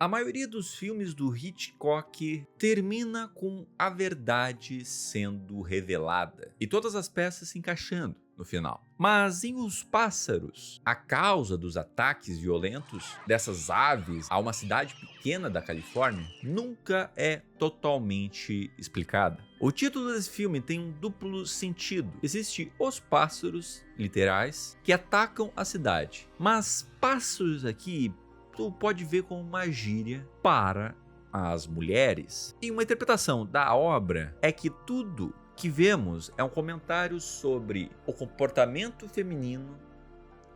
A maioria dos filmes do Hitchcock termina com a verdade sendo revelada e todas as peças se encaixando no final. Mas em Os Pássaros, a causa dos ataques violentos dessas aves a uma cidade pequena da Califórnia nunca é totalmente explicada. O título desse filme tem um duplo sentido. Existem os pássaros literais que atacam a cidade, mas pássaros aqui tu pode ver como uma gíria para as mulheres. E uma interpretação da obra é que tudo que vemos é um comentário sobre o comportamento feminino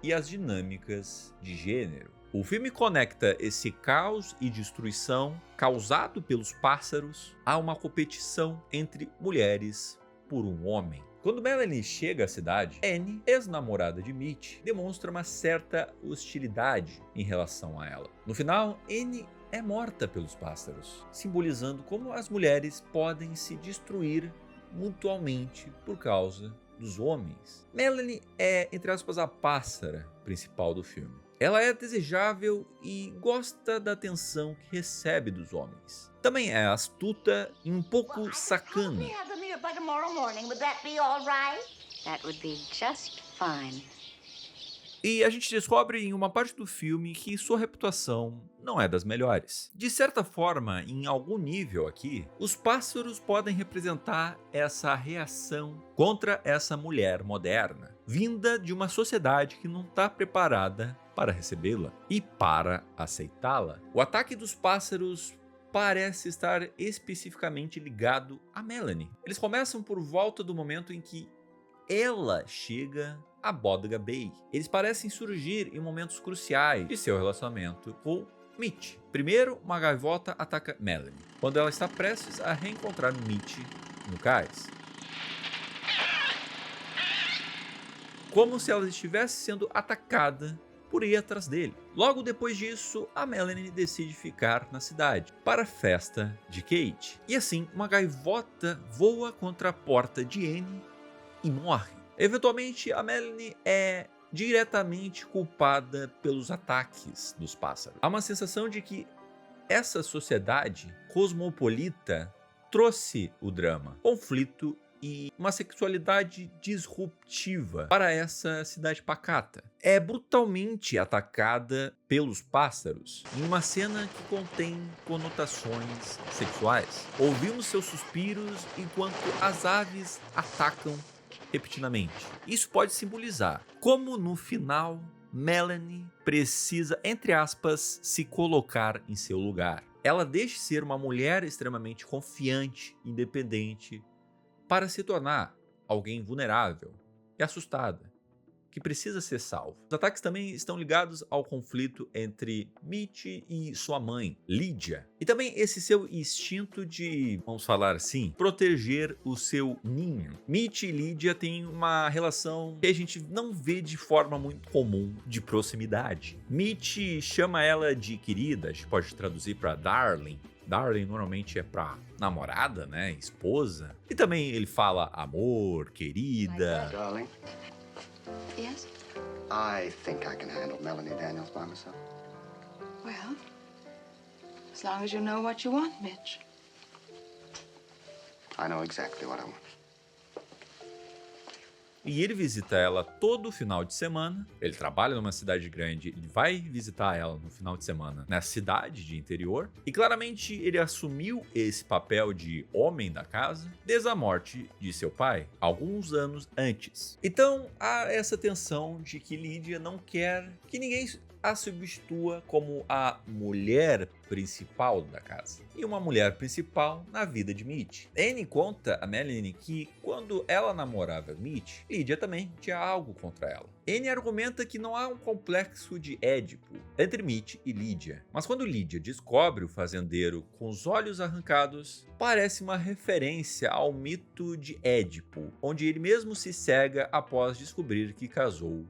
e as dinâmicas de gênero. O filme conecta esse caos e destruição causado pelos pássaros a uma competição entre mulheres por um homem. Quando Melanie chega à cidade, Annie, ex-namorada de Mitch, demonstra uma certa hostilidade em relação a ela. No final, Annie é morta pelos pássaros, simbolizando como as mulheres podem se destruir mutuamente por causa dos homens. Melanie é, entre aspas, a pássara principal do filme. Ela é desejável e gosta da atenção que recebe dos homens. Também é astuta e um pouco sacana. By tomorrow morning, would that be all right? That would be just fine. E a gente descobre em uma parte do filme que sua reputação não é das melhores. De certa forma, em algum nível aqui, os pássaros podem representar essa reação contra essa mulher moderna, vinda de uma sociedade que não está preparada para recebê-la e para aceitá-la. O ataque dos pássaros parece estar especificamente ligado a Melanie. Eles começam por volta do momento em que ela chega a Bodega Bay. Eles parecem surgir em momentos cruciais de seu relacionamento com Mitch. Primeiro, uma gaivota ataca Melanie, quando ela está prestes a reencontrar Mitch no cais. Como se ela estivesse sendo atacada por ir atrás dele. Logo depois disso, a Melanie decide ficar na cidade para a festa de Kate. E assim, uma gaivota voa contra a porta de Annie e morre. Eventualmente, a Melanie é diretamente culpada pelos ataques dos pássaros. Há uma sensação de que essa sociedade cosmopolita trouxe o drama, conflito e uma sexualidade disruptiva para essa cidade pacata. É brutalmente atacada pelos pássaros em uma cena que contém conotações sexuais. Ouvimos seus suspiros enquanto as aves atacam repetidamente. Isso pode simbolizar como no final Melanie precisa, entre aspas, se colocar em seu lugar. Ela deixa de ser uma mulher extremamente confiante, independente, para se tornar alguém vulnerável e assustada, que precisa ser salvo. Os ataques também estão ligados ao conflito entre Mitch e sua mãe, Lydia. E também esse seu instinto de, vamos falar assim, proteger o seu ninho. Mitch e Lydia têm uma relação que a gente não vê de forma muito comum de proximidade. Mitch chama ela de querida, a gente pode traduzir para darling. Darling normalmente é pra namorada, né? Esposa. E também ele fala amor, querida. Darling, Yes? I think I can handle Melanie Daniels by myself. Well, as long as you know what you want, Mitch. I know exactly what I want. E ele visita ela todo final de semana. Ele trabalha numa cidade grande, ele vai visitar ela no final de semana nessa cidade de interior. E claramente ele assumiu esse papel de homem da casa desde a morte de seu pai, alguns anos antes. Então há essa tensão de que Lydia não quer que ninguém a substitua como a mulher principal da casa e uma mulher principal na vida de Mitch. Annie conta a Melanie que quando ela namorava Mitch, Lydia também tinha algo contra ela. Annie argumenta que não há um complexo de Édipo entre Mitch e Lydia, mas quando Lydia descobre o fazendeiro com os olhos arrancados, parece uma referência ao mito de Édipo, onde ele mesmo se cega após descobrir que casou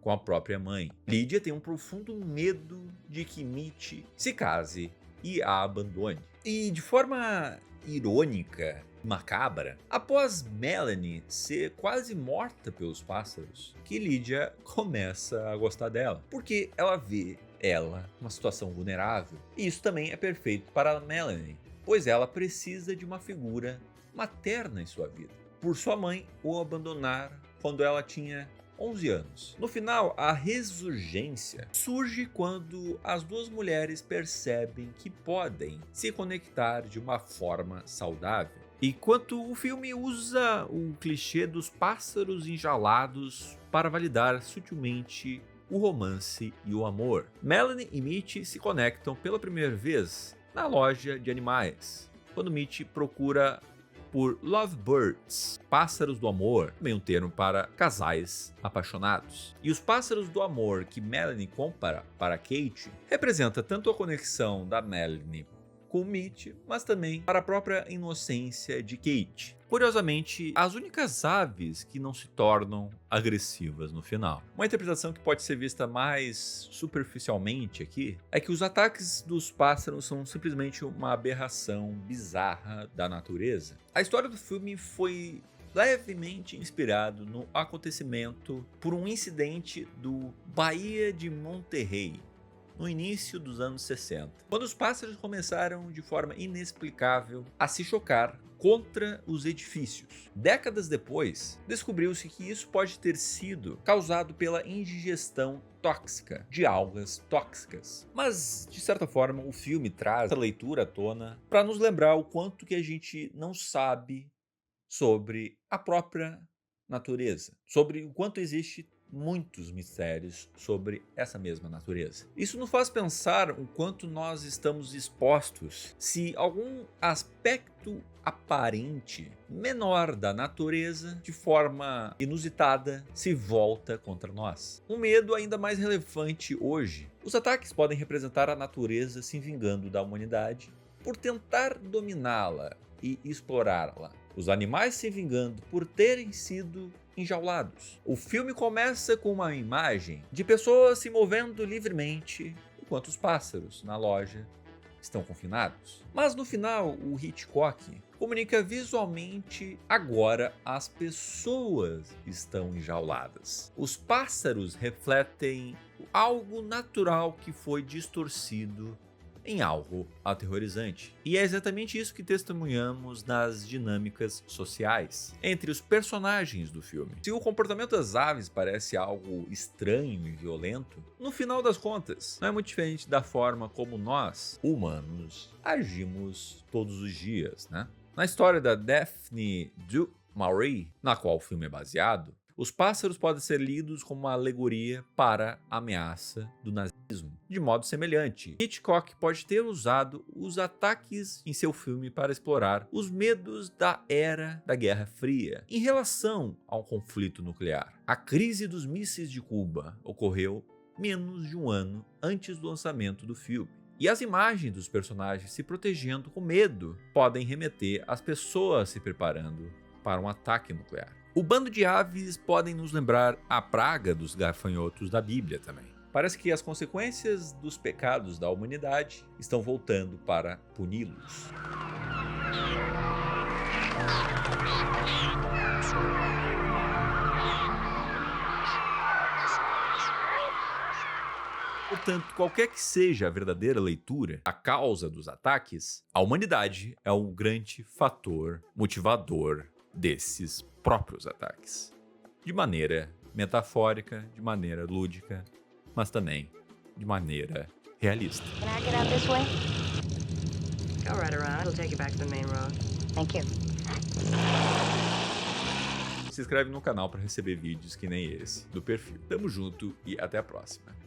com a própria mãe. Lydia tem um profundo medo de que Mitch se case e a abandone. E de forma irônica e macabra, após Melanie ser quase morta pelos pássaros, que Lydia começa a gostar dela, porque ela vê ela numa situação vulnerável. E isso também é perfeito para a Melanie, pois ela precisa de uma figura materna em sua vida, por sua mãe o abandonar quando ela tinha 11 anos. No final, a ressurgência surge quando as duas mulheres percebem que podem se conectar de uma forma saudável. Enquanto o filme usa o clichê dos pássaros enjaulados para validar sutilmente o romance e o amor. Melanie e Mitch se conectam pela primeira vez na loja de animais, quando Mitch procura por lovebirds, pássaros do amor, também um termo para casais apaixonados. E os pássaros do amor que Melanie compra para Kate representa tanto a conexão da Melanie com Mitch, mas também para a própria inocência de Kate. Curiosamente, as únicas aves que não se tornam agressivas no final. Uma interpretação que pode ser vista mais superficialmente aqui é que os ataques dos pássaros são simplesmente uma aberração bizarra da natureza. A história do filme foi levemente inspirado no acontecimento por um incidente do Baía de Monterrey, no início dos anos 60, quando os pássaros começaram de forma inexplicável a se chocar contra os edifícios. Décadas depois, descobriu-se que isso pode ter sido causado pela indigestão tóxica de algas tóxicas. Mas, de certa forma, o filme traz a leitura à tona para nos lembrar o quanto que a gente não sabe sobre a própria natureza, sobre o quanto existe muitos mistérios sobre essa mesma natureza. Isso nos faz pensar o quanto nós estamos expostos se algum aspecto aparente menor da natureza, de forma inusitada, se volta contra nós. Um medo ainda mais relevante hoje. Os ataques podem representar a natureza se vingando da humanidade por tentar dominá-la e explorá-la. Os animais se vingando por terem sido enjaulados. O filme começa com uma imagem de pessoas se movendo livremente enquanto os pássaros na loja estão confinados. Mas no final, o Hitchcock comunica visualmente agora as pessoas estão enjauladas. Os pássaros refletem algo natural que foi distorcido em algo aterrorizante. E é exatamente isso que testemunhamos nas dinâmicas sociais entre os personagens do filme. Se o comportamento das aves parece algo estranho e violento, no final das contas, não é muito diferente da forma como nós, humanos, agimos todos os dias, né? Na história da Daphne du Maurier, na qual o filme é baseado, os pássaros podem ser lidos como uma alegoria para a ameaça do nazismo. De modo semelhante, Hitchcock pode ter usado os ataques em seu filme para explorar os medos da era da Guerra Fria em relação ao conflito nuclear. A crise dos mísseis de Cuba ocorreu menos de um ano antes do lançamento do filme. E as imagens dos personagens se protegendo com medo podem remeter às pessoas se preparando para um ataque nuclear. O bando de aves podem nos lembrar a praga dos gafanhotos da Bíblia também. Parece que as consequências dos pecados da humanidade estão voltando para puni-los. Portanto, qualquer que seja a verdadeira leitura, a causa dos ataques, a humanidade é o grande fator motivador desses próprios ataques. De maneira metafórica, de maneira lúdica, mas também de maneira realista. Can I get out this way? Go right around. It'll take you back to the main road. Thank you. Se inscreve no canal para receber vídeos que nem esse do perfil. Tamo junto e até a próxima.